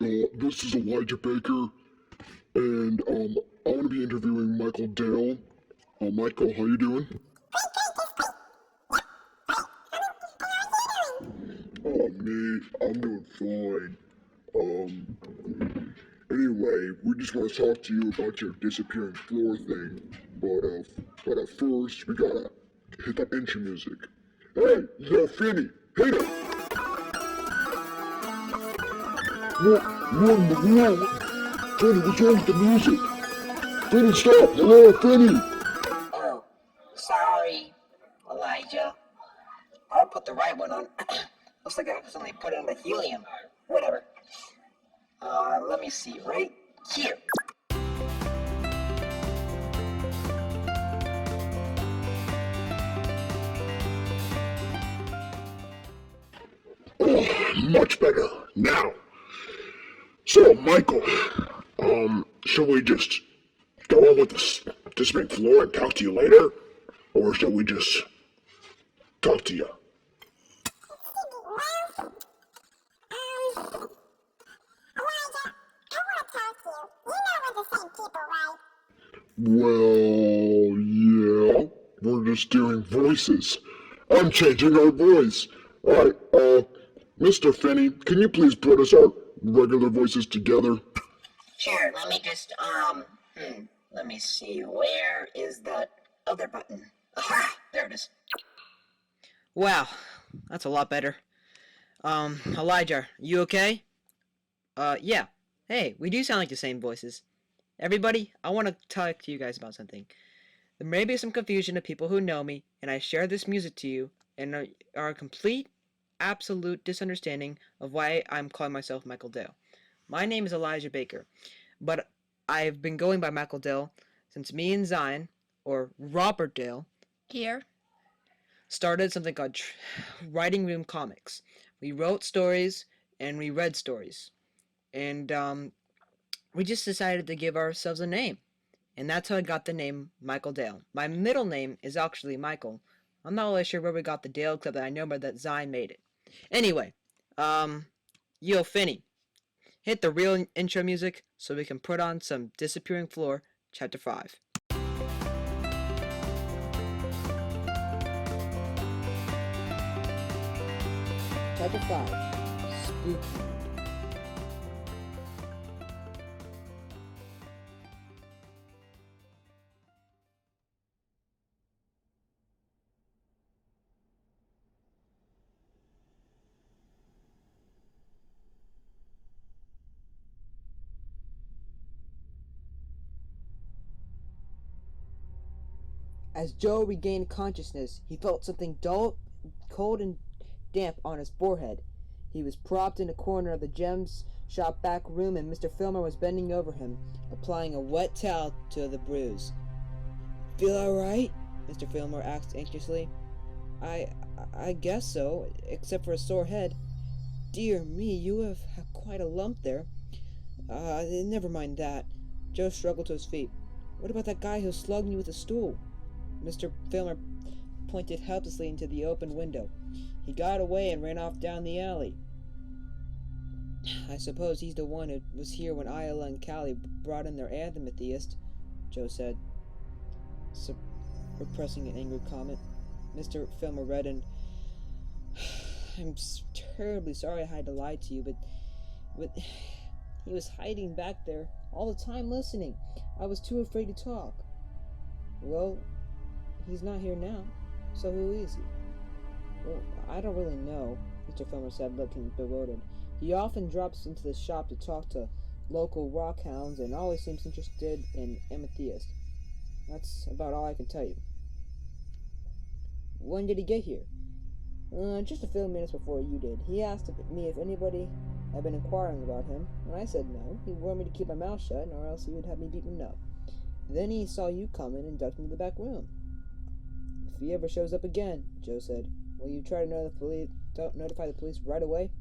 This is Elijah Baker, and I want to be interviewing Michael Dale. Michael, how you doing? Me, I'm doing fine. Um, anyway, we just want to talk to you about your disappearing floor thing, but first we gotta hit that intro music. Hey, yo, Finny, hit it! What in the world? Finny, what's wrong with the music? Finny, stop! Hello, Finny! Oh, sorry, Elijah. I'll put the right one on. Looks like I accidentally put in the helium. Whatever. Let me see. Right here. Oh, much better. Now. So, Michael, shall we just go on with this big floor and talk to you later? Or shall we just talk to you? Well, yeah, we're just doing voices. I'm changing our voice. Alright, Mr. Finney, can you please put us our regular voices together? Sure, let me just, let me see. Where is that other button? Aha! There it is. Wow, that's a lot better. Elijah, you okay? Yeah. Hey, we do sound like the same voices. Everybody, I want to talk to you guys about something. There may be some confusion to people who know me, and I share this music to you, and are a complete, absolute misunderstanding of why I'm calling myself Michael Dale. My name is Elijah Baker, but I've been going by Michael Dale since me and Zion, or Robert Dale, here, started something called Writing Room Comics. We wrote stories, and we read stories. And, we just decided to give ourselves a name. And that's how I got the name Michael Dale. My middle name is actually Michael. I'm not really sure where we got the Dale, except that I know that Zion made it. Anyway, yo, Finny, hit the real intro music so we can put on some Disappearing Floor, Chapter 5. Chapter 5, Spooky. As Joe regained consciousness, he felt something dull, cold, and damp on his forehead. He was propped in a corner of the Gems shop back room, and Mr. Filmer was bending over him, applying a wet towel to the bruise. "Feel all right?" Mr. Filmer asked anxiously. I guess so, except for a sore head." "Dear me, you have quite a lump there." Never mind that." Joe struggled to his feet. "What about that guy who slugged me with a stool?" Mr. Filmer pointed helplessly into the open window. "He got away and ran off down the alley." "I suppose he's the one who was here when Ayla and Callie brought in their amethyst," Joe said, repressing an angry comment. Mr. Filmer reddened. "I'm terribly sorry I had to lie to you, but he was hiding back there all the time listening. I was too afraid to talk." "Well, he's not here now, so who is he?" "Well, I don't really know," Mr. Filmer said, looking bewildered. "He often drops into the shop to talk to local rockhounds and always seems interested in amethyst. That's about all I can tell you." "When did he get here?" Just a few minutes before you did. He asked me if anybody had been inquiring about him. When I said no, he warned me to keep my mouth shut, or else he would have me beaten up. Then he saw you come in and ducked into the back room." "If he ever shows up again," Joe said, "will you try to notify the police right away?"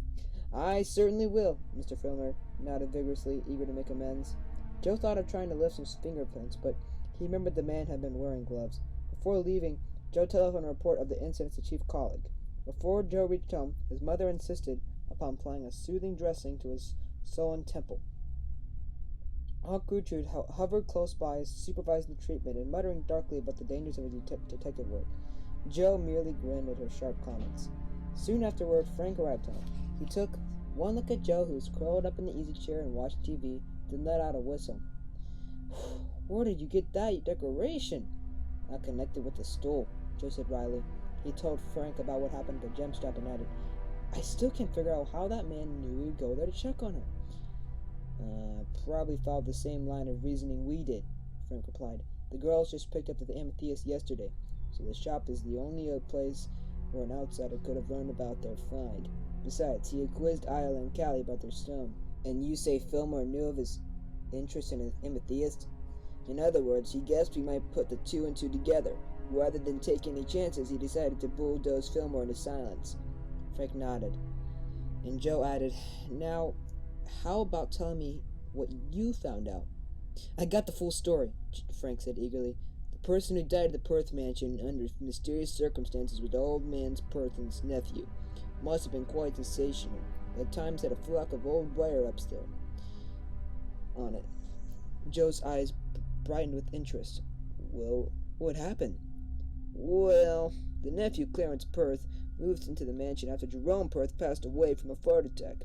"I certainly will." Mr. Filmer nodded vigorously, eager to make amends. Joe thought of trying to lift some fingerprints, but he remembered the man had been wearing gloves. Before leaving, Joe telephoned a report of the incident to Chief Colleague. Before Joe reached home, his mother insisted upon applying a soothing dressing to his Solon Temple. Aunt Gertrude hovered close by, supervising the treatment and muttering darkly about the dangers of detective work. Joe merely grinned at her sharp comments. Soon afterward, Frank arrived home. He took one look at Joe, who was curled up in the easy chair and watched TV, then let out a whistle. Where did you get that decoration? I connected with the stool, Joe said wryly. He told Frank about what happened to Gemstrap and added, I still can't figure out how that man knew he'd go there to check on her. Probably followed the same line of reasoning we did, Frank replied. The girls just picked up the amethyst yesterday, so the shop is the only place where an outsider could have learned about their find. Besides, he had quizzed Isla and Callie about their stone. And you say Fillmore knew of his interest in an amethyst? In other words, he guessed we might put the two and two together. Rather than take any chances, he decided to bulldoze Fillmore into silence. Frank nodded, and Joe added, Now, how about telling me what you found out? I got the full story, Frank said eagerly. The person who died at the Perth mansion under mysterious circumstances was the old man's Perth's nephew. Must have been quite sensational. At times had a flock of old wire-ups there on it. Joe's eyes brightened with interest. Well, what happened? Well, the nephew, Clarence Perth, moved into the mansion after Jerome Perth passed away from a heart attack.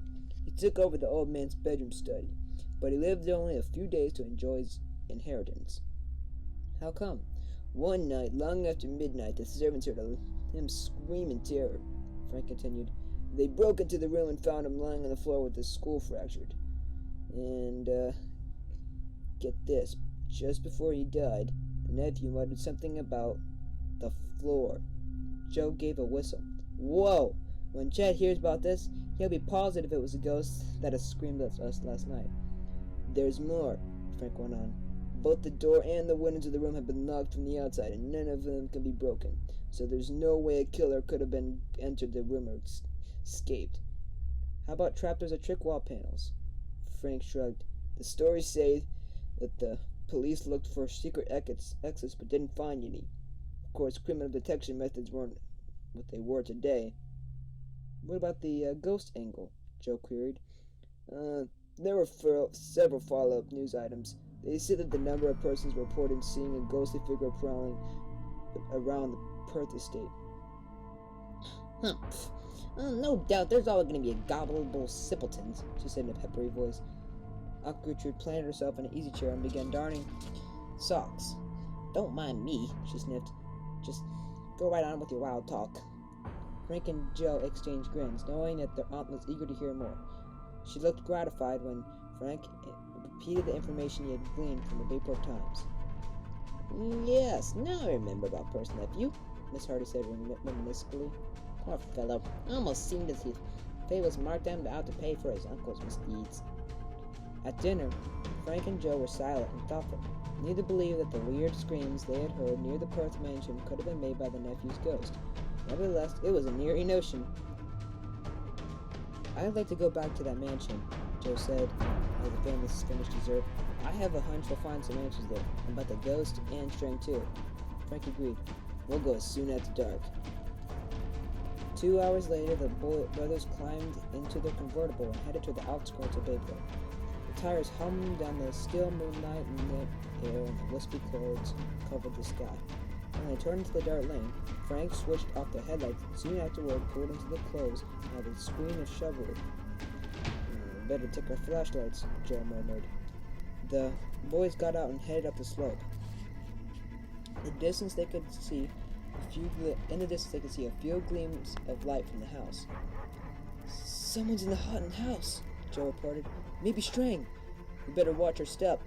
He took over the old man's bedroom study, but he lived only a few days to enjoy his inheritance. How come? One night, long after midnight, the servants heard him scream in terror, Frank continued. They broke into the room and found him lying on the floor with his skull fractured. And, get this, just before he died, the nephew muttered something about the floor. Joe gave a whistle. Whoa! When Chad hears about this, he'll be positive it was a ghost that has screamed at us last night. There's more, Frank went on. Both the door and the windows of the room have been locked from the outside, and none of them can be broken. So there's no way a killer could have entered the room or escaped. How about trapdoors or trick wall panels? Frank shrugged. The stories say that the police looked for secret exits but didn't find any. Of course, criminal detection methods weren't what they were today. What about the ghost angle? Joe queried. There were several follow-up news items. They said that the number of persons reported seeing a ghostly figure prowling around the Perth estate. No doubt there's always going to be a gobbleable simpletons, she said in a peppery voice. Aunt Gertrude planted herself in an easy chair and began darning socks. Don't mind me, she sniffed. Just go right on with your wild talk. Frank and Joe exchanged grins, knowing that their aunt was eager to hear more. She looked gratified when Frank repeated the information he had gleaned from the Bayport Times. Yes, now I remember about Perth's nephew, Miss Hardy said reminiscently. Poor fellow, almost seemed as if fate was marked him out to pay for his uncle's misdeeds. At dinner, Frank and Joe were silent and thoughtful. Neither believed that the weird screams they had heard near the Perth mansion could have been made by the nephew's ghost. Nevertheless, it was an eerie notion. I'd like to go back to that mansion, Joe said, as the family finished dessert. I have a hunch we'll find some answers there, about the ghost and Strang too. Frank agreed. We'll go as soon as it's dark. 2 hours later, the brothers climbed into their convertible and headed to the outskirts of Bayport. The tires hummed down the still moonlight lit air, and the wispy clouds covered the sky. When they turned into the dark lane, Frank switched off the headlights and soon afterward pulled into the close and had a scream of chivalry. Better take our flashlights, Joe murmured. The boys got out and headed up the slope. In the distance they could see a few gleams of light from the house. Someone's in the haunted house, Joe reported. Maybe Strang. We better watch our step.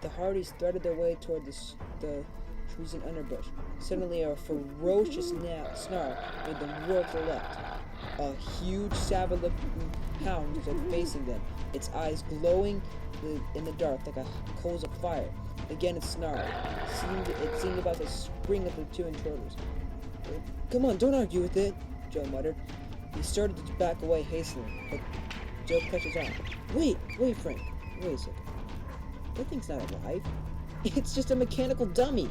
The Hardys threaded their way toward the trees and underbrush. Suddenly a ferocious snarl made them whirl to the left. A huge, savage-looking hound was facing them, its eyes glowing in the dark like coals of fire. Again it snarled. It seemed about to spring at the two intruders. Come on, don't argue with it, Joe muttered. He started to back away hastily, but Joe pressed his arm. Wait, Frank. Wait a second. That thing's not alive. It's just a mechanical dummy.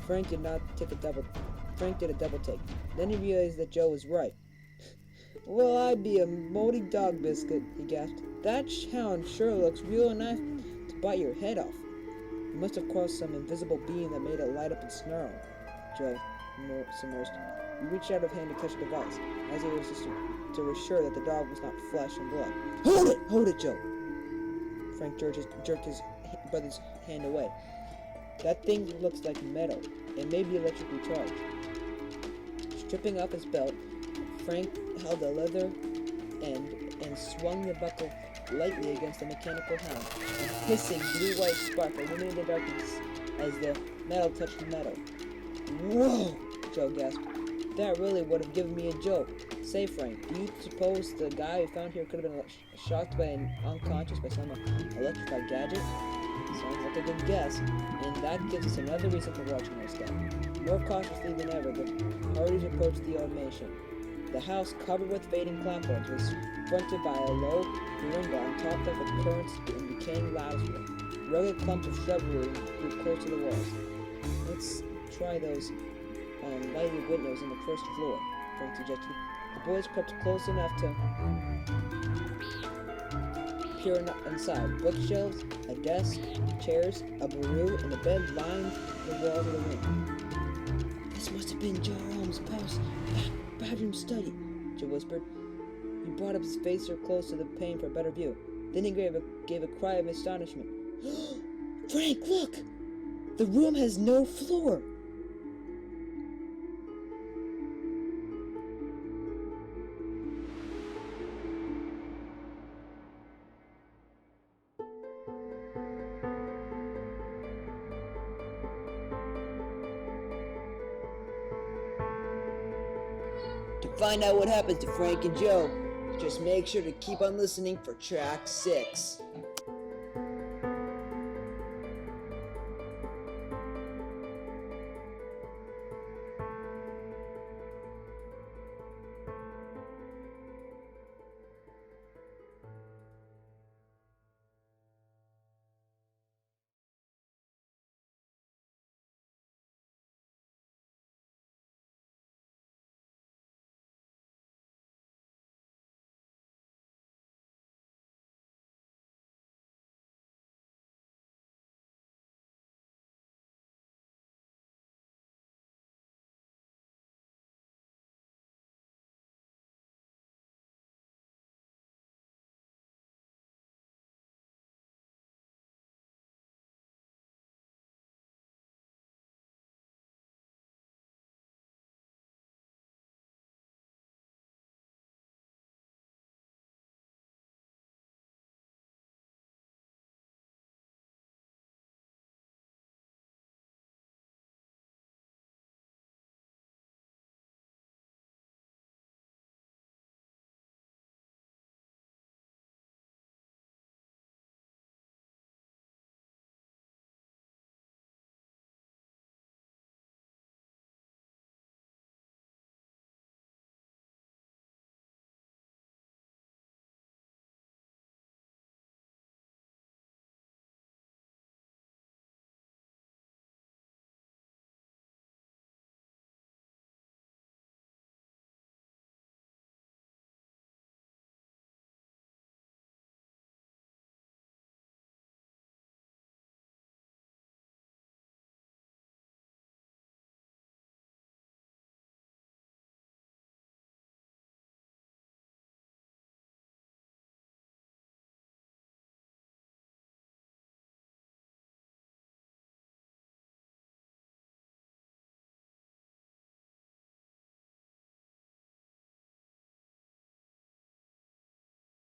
Frank did a double take. Then he realized that Joe was right. Will I be a moldy dog biscuit, he gasped. That hound sure looks real enough to bite your head off. It must have caused some invisible being that made it light up and snarl. Joe submersed. He reached out of hand to catch the device, as he was just to assure that the dog was not flesh and blood. Hold it! Hold it, Joe! Frank jerked his brother's hand away. That thing looks like metal. It may be electrically charged. Stripping off his belt, Frank held the leather end and swung the buckle lightly against the mechanical hound. A hissing blue-white spark illuminated the darkness as the metal touched metal. Whoa! Joe gasped. That really would have given me a joke. Say, Frank, do you suppose the guy we found here could have been shocked by and unconscious by some electrified gadget? Sounds like a good guess, and that gives us another reason for watching our step. More cautiously than ever, the parties approached the automation. The house, covered with fading clapboards, was fronted by a low veranda topped up with currants and decaying latticework. Rugged clumps of shrubbery grew close to the walls. Let's try those lighted windows on the first floor, Frank suggested. The boys crept close enough to peer inside. Bookshelves, a desk, chairs, a bureau, and a bed lined the walls of the room. This must have been Jerome's bedroom study, Joe whispered. He brought up his face so close to the pane for a better view. Then he gave a cry of astonishment. Frank, look! The room has no floor! To find out what happens to Frank and Joe, just make sure to keep on listening for track 6.